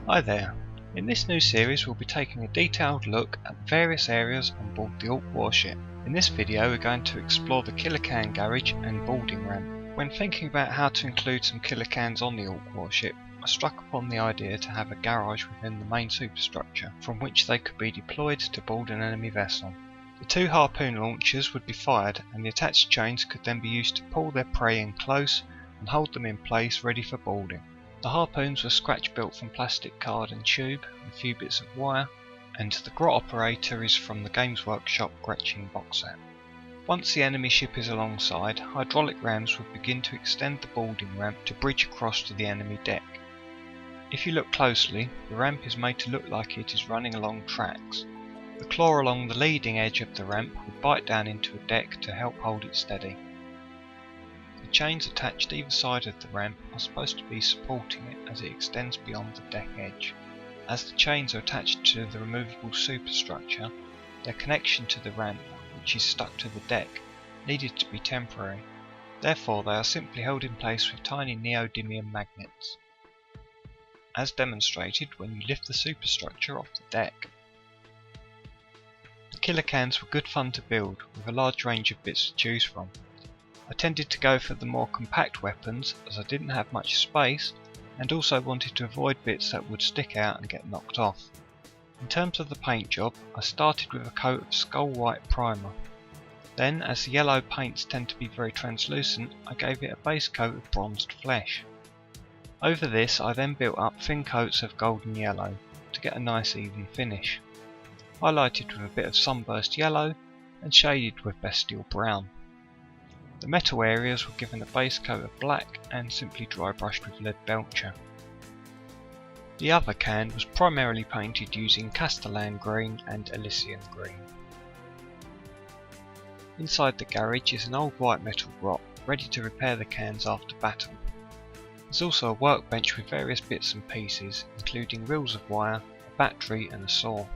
Hi there. In this new series we'll be taking a detailed look at various areas on board the Ork Warship. In this video we're going to explore the Killa garage and boarding ramp. When thinking about how to include some Killa on the Ork Warship, I struck upon the idea to have a garage within the main superstructure, from which they could be deployed to board an enemy vessel. The two harpoon launchers would be fired and the attached chains could then be used to pull their prey in close and hold them in place ready for boarding. The harpoons were scratch built from plastic card and tube with a few bits of wire, and the grot operator is from the Games Workshop Gretchen box set. Once the enemy ship is alongside, hydraulic rams would begin to extend the boarding ramp to bridge across to the enemy deck. If you look closely, the ramp is made to look like it is running along tracks. The claw along the leading edge of the ramp would bite down into a deck to help hold it steady. The chains attached either side of the ramp are supposed to be supporting it as it extends beyond the deck edge. As the chains are attached to the removable superstructure, their connection to the ramp, which is stuck to the deck, needed to be temporary. Therefore they are simply held in place with tiny neodymium magnets, as demonstrated when you lift the superstructure off the deck. The Killa were good fun to build, with a large range of bits to choose from. I tended to go for the more compact weapons as I didn't have much space and also wanted to avoid bits that would stick out and get knocked off. In terms of the paint job, I started with a coat of skull white primer. Then, as the yellow paints tend to be very translucent, I gave it a base coat of bronzed flesh. Over this I then built up thin coats of golden yellow to get a nice even finish, highlighted with a bit of sunburst yellow and shaded with bestial brown. The metal areas were given a base coat of black and simply dry brushed with lead belcher. The other can was primarily painted using Castellan green and Elysian green. Inside the garage is an old white metal grot, ready to repair the cans after battle. There's also a workbench with various bits and pieces, including reels of wire, a battery and a saw.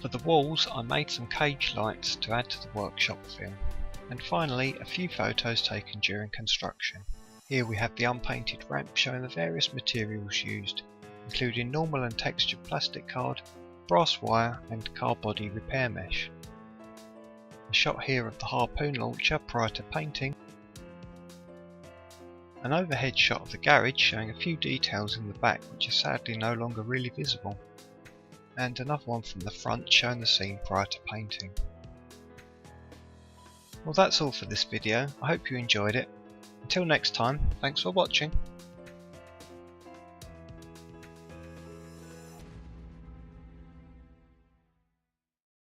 For the walls I made some cage lights to add to the workshop feel. And finally, a few photos taken during construction. Here we have the unpainted ramp showing the various materials used, including normal and textured plastic card, brass wire and car body repair mesh. A shot here of the harpoon launcher prior to painting. An overhead shot of the garage showing a few details in the back which are sadly no longer really visible. And another one from the front showing the scene prior to painting. Well, that's all for this video. I hope you enjoyed it. Until next time, thanks for watching.